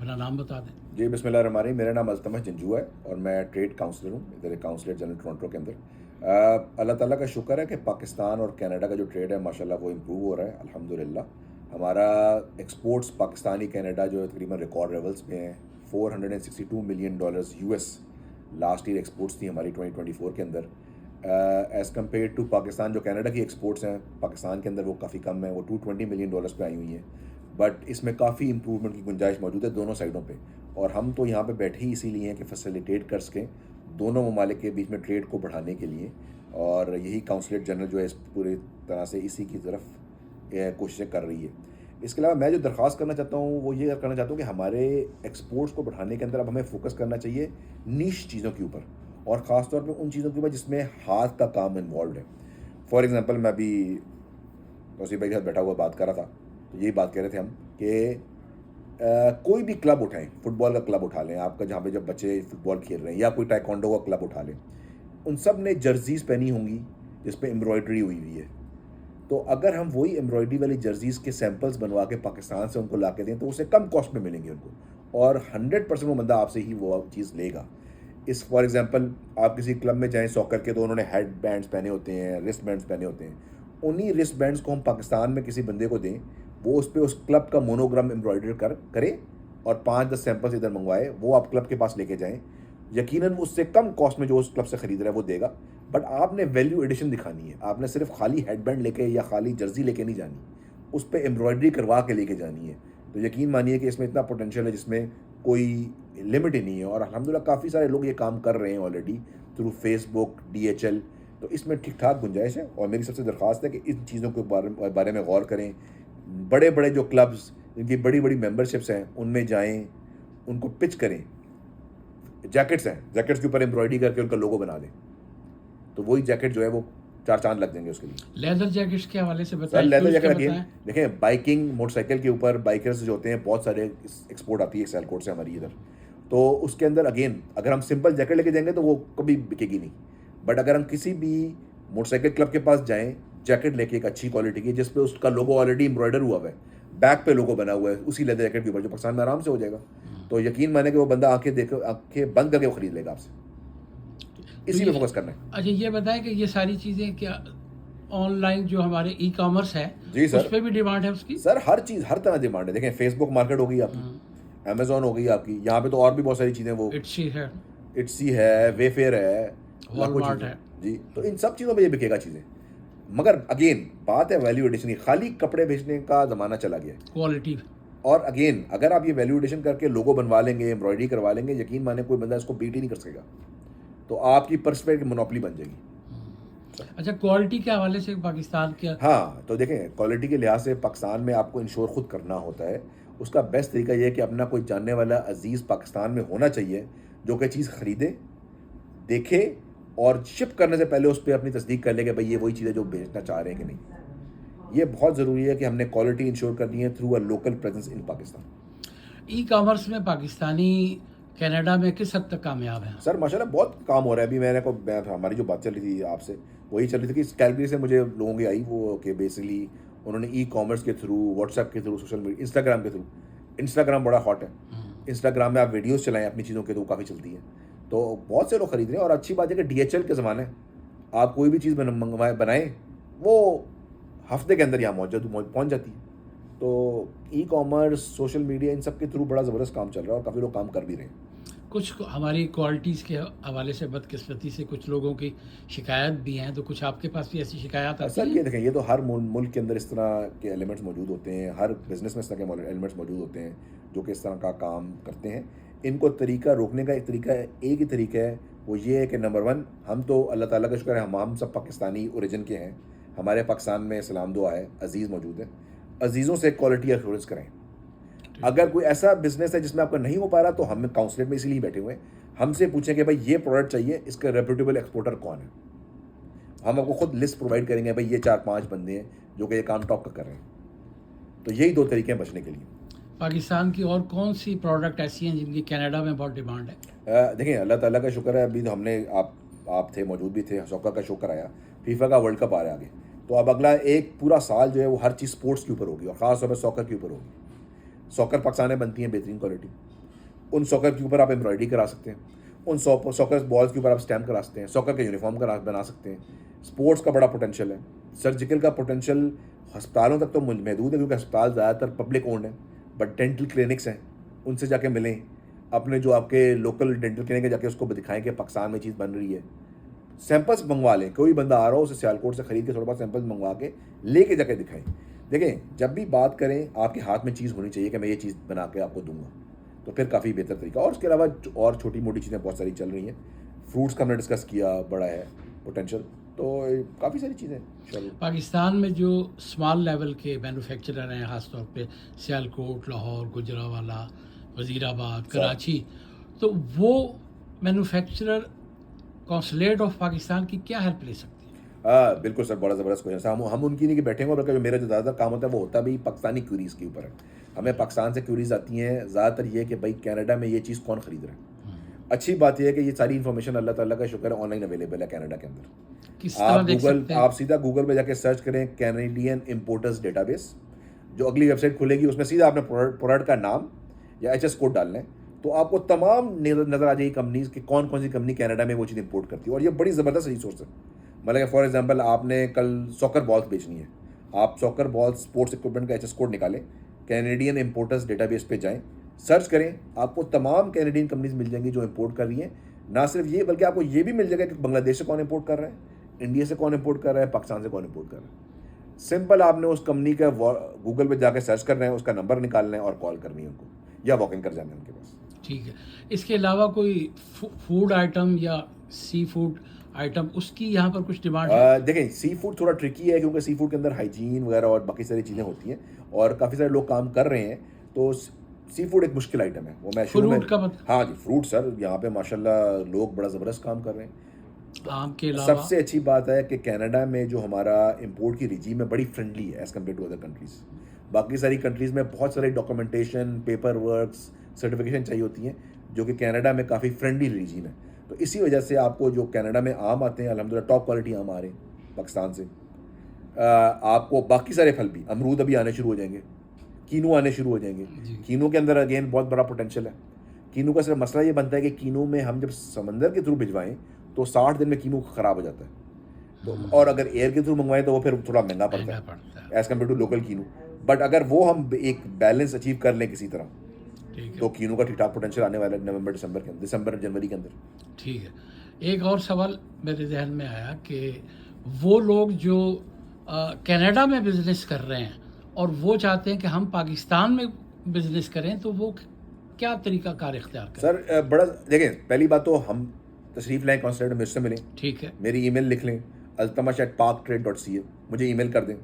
अपना नाम बता दें। जी बिस्मिल्लाहिर्रहमानिर्रहीम। मेरा नाम अल्तमश जंजू है और मैं ट्रेड काउंसलर हूँ इधर काउंसलेट जनरल टोरंटो के अंदर। अल्लाह ताला का शुक्र है कि पाकिस्तान और कनाडा का जो ट्रेड है माशाल्लाह वो इम्प्रूव हो रहा है अल्हम्दुलिल्लाह। हमारा एक्सपोर्ट्स पाकिस्तानी कनाडा जो है तकरीबन रिकॉर्ड लेवल्स पे हैं। $462 million US last year exports थी हमारी 2024 के अंदर। एज़ कम्पेयर टू पाकिस्तान जो कनाडा की एक्सपोर्ट्स हैं पाकिस्तान के अंदर वो काफ़ी कम है, वो $220 मिलियन पे आई हुई हैं। बट इसमें काफ़ी इम्प्रूवमेंट की गुंजाइश मौजूद है दोनों साइडों पे। और हम तो यहाँ पे बैठे ही इसीलिए हैं कि फैसिलिटेट कर सकें दोनों ममालिक के बीच में ट्रेड को बढ़ाने के लिए। और यही काउंसलेट जनरल जो है इस पूरी तरह से इसी की तरफ कोशिशें कर रही है। इसके अलावा मैं जो दरख्वास्त करना चाहता हूँ वो ये करना चाहता हूँ कि हमारे एक्सपोर्ट्स को बढ़ाने के अंदर अब हमें फोकस करना चाहिए नीश चीज़ों के ऊपर, और ख़ास तौर पे उन चीज़ों के ऊपर जिसमें हाथ का काम इन्वॉल्व है। फॉर एग्ज़ाम्पल मैं अभी तौसीफ भाई के साथ बैठा हुआ बात कर रहा था, तो यही बात कह रहे थे हम कि कोई भी क्लब उठाएं, फुटबॉल का क्लब उठा लें आपका, जहाँ पे जब बच्चे फुटबॉल खेल रहे हैं, या कोई टाइकोंडो का क्लब उठा लें, उन सब ने जर्सीज़ पहनी होंगी जिस पे एम्ब्रॉयडरी हुई हुई है। तो अगर हम वही एम्ब्रॉयडरी वाली जर्सीज़ के सैंपल्स बनवा के पाकिस्तान से उनको ला के दें तो उसे कम कॉस्ट में मिलेंगे उनको, और 100% वो बंदा आपसे ही वो चीज़ लेगा। इस फॉर एग्जांपल आप किसी क्लब में जाएं सॉकर के, तो उन्होंने हेड बैंड्स पहने होते हैं, रिस्ट बैंड्स पहने होते हैं। उन्हीं रिस्ट बैंड्स को हम पाकिस्तान में किसी बंदे को दें, वो उस पर उस क्लब का मोनोग्राम एम्ब्रॉयडरी करे और 5-10 सैंपल्स इधर मंगवाए, वो आप क्लब के पास लेके जाएं, यकीनन उससे कम कॉस्ट में जो उस क्लब से ख़रीद रहा है वो देगा। बट आपने वैल्यू एडिशन दिखानी है, आपने सिर्फ खाली हेडबैंड लेके या खाली जर्सी लेके नहीं जानी, उस पर एम्ब्रॉयडरी करवा के लेके जानी है। तो यकीन मानिए कि इसमें इतना पोटेंशियल है जिसमें कोई लिमिट ही नहीं है, और अल्हम्दुलिल्लाह काफ़ी सारे लोग ये काम कर रहे हैं ऑलरेडी थ्रू फेसबुक, DHL। तो इसमें ठीक ठाक गुंजाइश है, और मेरी सबसे दरख्वास्त है कि इन चीज़ों के बारे में गौर करें। बड़े बड़े जो क्लब्स जिनकी बड़ी बड़ी मेंबरशिप्स हैं उनमें जाएं, उनको पिच करें। जैकेट्स हैं, जैकेट्स के ऊपर एम्ब्रॉयडरी करके उनका लोगो बना दें, तो वही जैकेट जो है वो 4 चांद लग जाएंगे उसके लिए। लेदर जैकेट्स के हवाले से सर बताएं, लेदर शूज़ के जैकेट अगेन बताएं। देखें, बाइकिंग मोटरसाइकिल के ऊपर बाइकर्स जो होते हैं बहुत सारे एक्सपोर्ट आती है सियालकोट से हमारी इधर, तो उसके अंदर अगेन अगर हम सिंपल जैकेट लेके जाएंगे तो वो कभी बिकेगी नहीं। बट अगर हम किसी भी मोटरसाइकिल क्लब के पास जाएं जैकेट लेके एक अच्छी क्वालिटी की जिसपे उसका लोगो ऑलरेडी एम्ब्रॉयडर हुआ है, बैक पे लोगो बना हुआ है उसी लेदर जैकेट के ऊपर, जो पाकिस्तान में आराम से हो जाएगा, तो यकीन माने कि वो बंदा आंखें बंद करके वो खरीद लेगा आपसे। तो इसी पे ये, फोकस करना है। अच्छा ये बताएं कि ये सारी चीज़ें क्या ऑनलाइन जो हमारे ई कॉमर्स है जी उस सर। पर भी डिमांड है उसकी? सर हर चीज़ हर तरह डिमांड है। देखें फेसबुक मार्केट हो गई आपकी, अमेजोन हो गई आपकी, यहाँ पे तो और भी बहुत सारी चीज़ें, वो इट्सी है, इट्सी है, वेफेयर है, लाखों वॉलमार्ट चीज़ें। है। जी, तो इन सब चीज़ों पे ये बिकेगा चीज़ें। मगर अगेन बात है वैल्यू एडिशन की, खाली कपड़े बेचने का ज़माना चला गया है। क्वालिटी। और अगेन अगर आप ये वैल्यू एडिशन करके लोगो बनवा लेंगे, एम्ब्रॉयडरी करवा लेंगे, यकीन माने कोई बंदा इसको बीट ही नहीं कर सकेगा, तो आपकी परस्पेक्ट की मोनोपली बन जाएगी। अच्छा, क्वालिटी के हवाले से पाकिस्तान के हाँ, तो देखें क्वालिटी के लिहाज से पाकिस्तान में आपको इंश्योर खुद करना होता है। उसका बेस्ट तरीका ये है कि अपना कोई जानने वाला अजीज़ पाकिस्तान में होना चाहिए जो कि चीज़ ख़रीदे, देखे, और शिप करने से पहले उस पर अपनी तस्दीक कर ले कि भाई ये वही चीज़ है जो बेचना चाह रहे हैं कि नहीं। ये बहुत ज़रूरी है कि हमने क्वालिटी इंश्योर करनी है through a local presence in Pakistan. E commerce में पाकिस्तानी कनाडा में किस हद तक कामयाब हैं? सर माशाल्लाह बहुत काम हो रहा है। अभी हमारी जो बात चल रही थी आपसे वही चल रही थी कि इस कैलगरी से मुझे लोगों की आई वो कि बेसिकली उन्होंने ई कॉमर्स के थ्रू, व्हाट्सएप के थ्रू, सोशल मीडिया, इंस्टाग्राम के थ्रू, इंस्टाग्राम बड़ा हॉट है। इंस्टाग्राम में आप वीडियोस चलाएं अपनी चीज़ों के, तो वो काफ़ी चलती है, तो बहुत से लोग खरीद रहे हैं। और अच्छी बात है कि DHL के ज़माने आप कोई भी चीज़ बनाएं वो हफ्ते के अंदर यहाँ पहुँच जाती है। तो ई कॉमर्स, सोशल मीडिया, इन सब के थ्रू बड़ा ज़बरदस्त काम चल रहा है और काफ़ी लोग काम कर भी रहे हैं। कुछ हमारी क्वालिटीज़ के हवाले से बदकिस्मती से कुछ लोगों की शिकायत भी हैं, तो कुछ आपके पास भी ऐसी शिकायत आती सर हैं? ये देखें, ये तो हर मुल्क के अंदर इस तरह के एलिमेंट्स मौजूद होते हैं, हर बिज़नेस में इस तरह के एलिमेंट्स मौजूद होते हैं जो कि इस तरह का काम करते हैं। इनको तरीका रोकने का एक ही तरीका है, वो ये है कि नंबर 1, हम तो अल्लाह ताला का शुक्र है हम सब पाकिस्तानी ओरिजिन के हैं, हमारे पाकिस्तान में सलाम दुआ है, अज़ीज़ मौजूद है। अज़ीज़ों से क्वालिटी एश्योरेंस करें। अगर कोई ऐसा बिजनेस है जिसमें आपका नहीं हो पा रहा, तो हम काउंसलेट में इसीलिए बैठे हुए हैं, हमसे पूछें कि भाई ये प्रोडक्ट चाहिए, इसका रेप्यूटेबल एक्सपोर्टर कौन है। हम आपको खुद लिस्ट प्रोवाइड करेंगे, भाई ये 4-5 बंदे हैं जो कि ये काम टॉप का कर रहे हैं। तो यही 2 तरीके हैं बचने के लिए। पाकिस्तान की और कौन सी प्रोडक्ट ऐसी हैं जिनकी कनाडा में बहुत डिमांड है? देखिए अल्लाह ताला का शुक्र है, अभी तो हमने आप थे, मौजूद भी थे, सॉकर का शुक्र आया, फीफा का वर्ल्ड कप आ रहा है आगे, तो अब अगला एक पूरा साल जो है वो हर चीज़ स्पोर्ट्स के ऊपर होगी, और ख़ास तौर पर सॉकर के ऊपर होगी। सॉकर पाकिस्तान में बनती हैं बेहतरीन क्वालिटी, उन सॉकर के ऊपर आप एम्ब्रॉयडरी करा सकते हैं, उन सॉकर बॉल्स के ऊपर आप स्टैम्प करा सकते हैं, सॉकर का यूनिफॉर्म बना सकते हैं। स्पोर्ट्स का बड़ा पोटेंशियल है, सर्जिकल का पोटेंशियल अस्पतालों तक तो महदूद है क्योंकि अस्पताल ज़्यादातर पब्लिक ओन्ड है, बट डेंटल क्लिनिक्स हैं, उनसे जाके मिलें, अपने जो आपके लोकल डेंटल क्लिनिक है जाके उसको दिखाएं कि पाकिस्तान में चीज़ बन रही है, सैंपल्स मंगवा लें, कोई बंदा आ रहा हो उसे सियालकोट से ख़रीद के थोड़ा बहुत सैंपल्स मंगवा के लेके जाके दिखाएं। देखें, जब भी बात करें आपके हाथ में चीज़ होनी चाहिए कि मैं ये चीज़ बना के आपको दूंगा, तो फिर काफ़ी बेहतर तरीका। और उसके अलावा और छोटी मोटी चीज़ें बहुत सारी चल रही हैं, फ्रूट्स का हमने डिस्कस किया, बड़ा है पोटेंशियल, तो काफ़ी सारी चीज़ें चल। पाकिस्तान में जो स्मॉल लेवल के मैन्युफैक्चरर हैं, ख़ासतौर पे सियालकोट, लाहौर, गुजरावाला, वज़ीराबाद, कराची, तो वो मैन्युफैक्चरर कौंसलेट ऑफ पाकिस्तान की क्या हेल्प ले सकते हैं? बिल्कुल सर, बड़ा ज़बरदस्त क्वेश्चन है। हम उनकी नहीं कि बैठेंगे, और बल्कि जो मेरा जो ज़्यादातर काम होता है वो होता भी पाकिस्तानी क्यूरीज़ के ऊपर है। हमें पाकिस्तान से क्यूरीज़ आती हैं, ज़्यादातर ये कि भाई कनाडा में ये चीज़ कौन ख़रीद रहा है। अच्छी बात यह है कि ये सारी इन्फॉर्मेशन अल्लाह ताला का शुक्र है ऑनलाइन अवेलेबल है कनाडा के अंदर। किस तरह देख सकते हैं? आप सीधा गूगल पे जाके सर्च करें कैनेडियन इम्पोर्टर्स डेटाबेस, जो अगली वेबसाइट खुलेगी उसमें सीधा आपने प्रोडक्ट का नाम या एचएस कोड डालना है, तो आपको तमाम नज़र आ जाएगी कंपनीज कि कौन कौन सी कंपनी कनाडा में वो चीज़ इंपोर्ट करती है। और ये बड़ी ज़बरदस्त रिसोर्स है। मतलब फॉर एग्जांपल आपने कल सॉकर बॉल्स बेचनी है, आप सॉकर बॉल्स स्पोर्ट्स इक्विपमेंट का एचएस कोड निकालें, कैनेडियन इम्पोर्टर्स डेटाबेस पे जाएं, सर्च करें, आपको तमाम कैनेडियन कंपनीज मिल जाएंगी जो इंपोर्ट कर रही हैं। ना सिर्फ ये, बल्कि आपको ये भी मिल जाएगा कि बांग्लादेश से कौन इंपोर्ट कर रहा है, इंडिया से कौन इंपोर्ट कर रहा है, पाकिस्तान से कौन इंपोर्ट कर रहा है। सिंपल, आपने उस कंपनी का गूगल पे जाकर सर्च करना है, उसका नंबर निकालना है और कॉल करनी है उनको, या वॉक इन कर जाना है उनके पास। ठीक है। इसके अलावा कोई फूड आइटम या सी फूड आइटम, उसकी यहाँ पर कुछ डिमांड है? देखें, सी फूड थोड़ा ट्रिकी है क्योंकि सी फूड के अंदर हाइजीन वगैरह और बाकी सारी चीज़ें होती हैं और काफ़ी सारे लोग काम कर रहे हैं, तो सी फूड एक मुश्किल आइटम है। वो मैं शुरू में, फ्रूट का हाँ जी, फ्रूट सर, यहाँ पे माशाल्लाह लोग बड़ा ज़बरदस्त काम कर रहे हैं। आम के अलावा सबसे अच्छी बात है कि कनाडा में जो हमारा इंपोर्ट की रिजीम है बड़ी फ्रेंडली है as compare to other countries. बाकी सारी कंट्रीज़ में बहुत सारे डॉक्यूमेंटेशन, पेपर वर्क्स, सर्टिफिकेशन चाहिए होती हैं, जो कि कनाडा में काफ़ी फ्रेंडली रिजीम है। तो इसी वजह से आपको जो कनाडा में आम आते हैं, अल्हम्दुलिल्लाह टॉप क्वालिटी आम आ रहे हैं पाकिस्तान से। आपको बाकी सारे फल भी, अमरूद अभी आने शुरू हो जाएंगे, कीनू आने शुरू हो जाएंगे। कीनू के अंदर अगेन बहुत बड़ा पोटेंशियल है। कीनू का सिर्फ मसला ये बनता है कि कीनू में हम जब समंदर के थ्रू भिजवाएं तो 60 दिन में कीनू ख़राब हो जाता है, तो और अगर एयर के थ्रू मंगवाएं तो वो फिर थोड़ा महंगा पड़ता है एज़ कम्पेयर टू लोकल कीनू। बट अगर वो हम एक बैलेंस अचीव कर लें किसी तरह, तो कीनू का ठीक ठाक पोटेंशियल आने वाला है नवंबर दिसंबर जनवरी के अंदर। ठीक है। एक और सवाल मेरे जहन में आया कि वो लोग जो कनाडा में बिज़नेस कर रहे हैं और वो चाहते हैं कि हम पाकिस्तान में बिज़नेस करें, तो वो क्या तरीका कार इख्तियार करें? सर बड़ा देखें, पहली बात तो हम तशरीफ़ लाएँ कॉन्सुलेट में, मुझसे मिलें, ठीक है, मेरी ईमेल लिख लें altamash@parktrade.ca, मुझे ईमेल कर दें।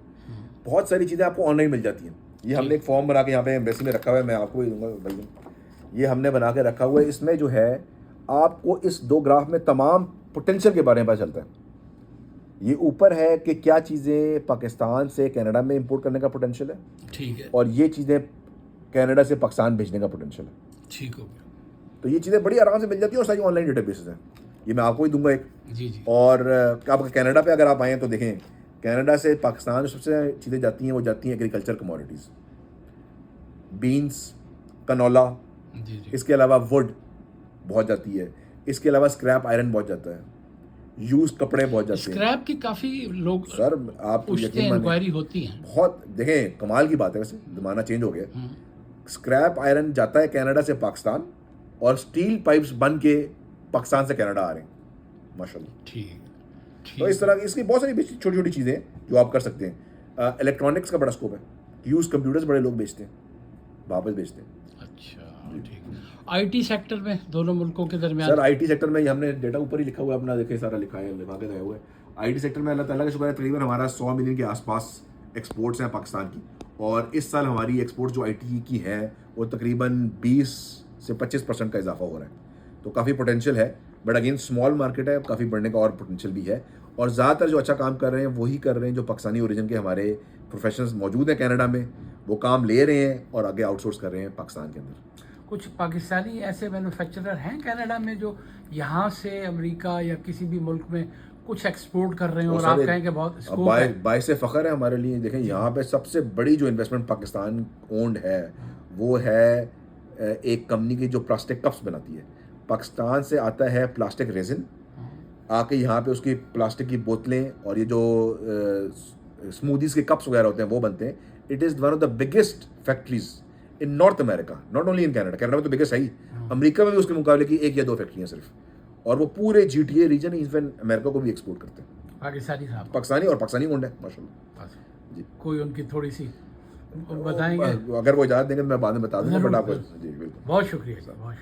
बहुत सारी चीज़ें आपको ऑनलाइन मिल जाती हैं। ये हमने एक फॉर्म बना के यहाँ पे एम्बेसी में रखा हुआ है, मैं आपको भी दूंगा भाई। ये हमने बना के रखा हुआ है, इसमें जो है आपको इस 2 ग्राफ में तमाम पोटेंशियल के बारे में पता चलता है। ये ऊपर है कि क्या चीज़ें पाकिस्तान से कनाडा में इंपोर्ट करने का पोटेंशियल है, ठीक है, और ये चीज़ें कनाडा से पाकिस्तान भेजने का पोटेंशियल है। ठीक हो गया। तो ये चीज़ें बड़ी आराम से मिल जाती हैं और सारी ऑनलाइन डेटाबेसेस हैं। ये मैं आपको ही दूंगा एक। जी जी। और आप कनाडा पे अगर आप आएँ तो देखें, कनाडा से पाकिस्तान जो सबसे चीज़ें जाती हैं वो जाती हैं एग्रीकल्चर कमोडिटीज़, बीन्स, कनोला, जी जी। इसके अलावा वुड बहुत जाती है, इसके अलावा स्क्रैप आयरन बहुत जाता है, यूज कपड़े बहुत जाते हैं। स्क्रैप की काफ़ी लोग सर आप पूछते यकीन हैं, माने, इंक्वायरी होती हैं। बहुत देखें, कमाल की बात है, वैसे ज़माना चेंज हो गया। स्क्रैप आयरन जाता है कनाडा से पाकिस्तान और स्टील पाइप्स बन के पाकिस्तान से कनाडा आ रहे हैं माशाल्लाह। ठीक तो इस तरह की इसकी बहुत सारी छोटी छोटी चीज़ें जो आप कर सकते हैं। इलेक्ट्रॉनिक्स का बड़ा स्कोप है, यूज कंप्यूटर्स बड़े लोग बेचते हैं, वापस बेचते हैं। अच्छा, ठीक। आईटी सेक्टर में दोनों मुल्कों के दरमियान? सर आईटी सेक्टर में हमने डेटा ऊपर ही लिखा हुआ है अपना, देखे सारा लिखा है, लिखा के गए हुए। आईटी सेक्टर में अल्लाह ताला का शुक्र है तकरीबन हमारा 100 मिलियन के आसपास एक्सपोर्ट्स हैं पाकिस्तान की, और इस साल हमारी एक्सपोर्ट जो आईटी की है वो तकरीबन 20 से 25% का इजाफा हो रहा है। तो काफ़ी पोटेंशियल है, बट अगेन स्मॉल मार्केट है, काफ़ी बढ़ने का और पोटेंशियल भी है। और ज़्यादातर जो अच्छा काम कर रहे हैं वही कर रहे हैं जो पाकिस्तानी ओरिजिन के हमारे प्रोफेशनल्स मौजूद हैं कनाडा में, वो काम ले रहे हैं और आगे आउटसोर्स कर रहे हैं पाकिस्तान के अंदर। कुछ पाकिस्तानी ऐसे मैन्युफैक्चरर हैं कनाडा में जो यहाँ से अमेरिका या किसी भी मुल्क में कुछ एक्सपोर्ट कर रहे हैं और आप कहें कि बहुत स्कोप है? बाय से फ़ख्र है हमारे लिए। देखें, यहाँ पे सबसे बड़ी जो इन्वेस्टमेंट पाकिस्तान ओन्ड है वो है एक कंपनी की जो प्लास्टिक कप्स बनाती है। पाकिस्तान से आता है प्लास्टिक रेजिन, आके यहाँ पे उसकी प्लास्टिक की बोतलें और ये जो स्मूदीज़ के कप्स वगैरह होते हैं वो बनते हैं। It is one of the biggest factories in north America, not only in Canada. Canada में तो बिगेस्ट है ही, अमेरिका में भी उसके मुकाबले की 1 या 2 फैक्ट्रियाँ सिर्फ, और वो पूरे GTA रीजन इवन अमेरिका को भी एक्सपोर्ट करते हैं। पाकिस्तानी साहब, पाकिस्तानी और पाकिस्तानी ओन्ड है माशाल्लाह जी। कोई उनकी थोड़ी सी बताएंगे? अगर वो इजाज़त देंगे तो मैं बाद में बता दूंगा, बट ज़रूर, आपको ज़रूर। जी बिल्कुल। बहुत शुक्रिया, बहुत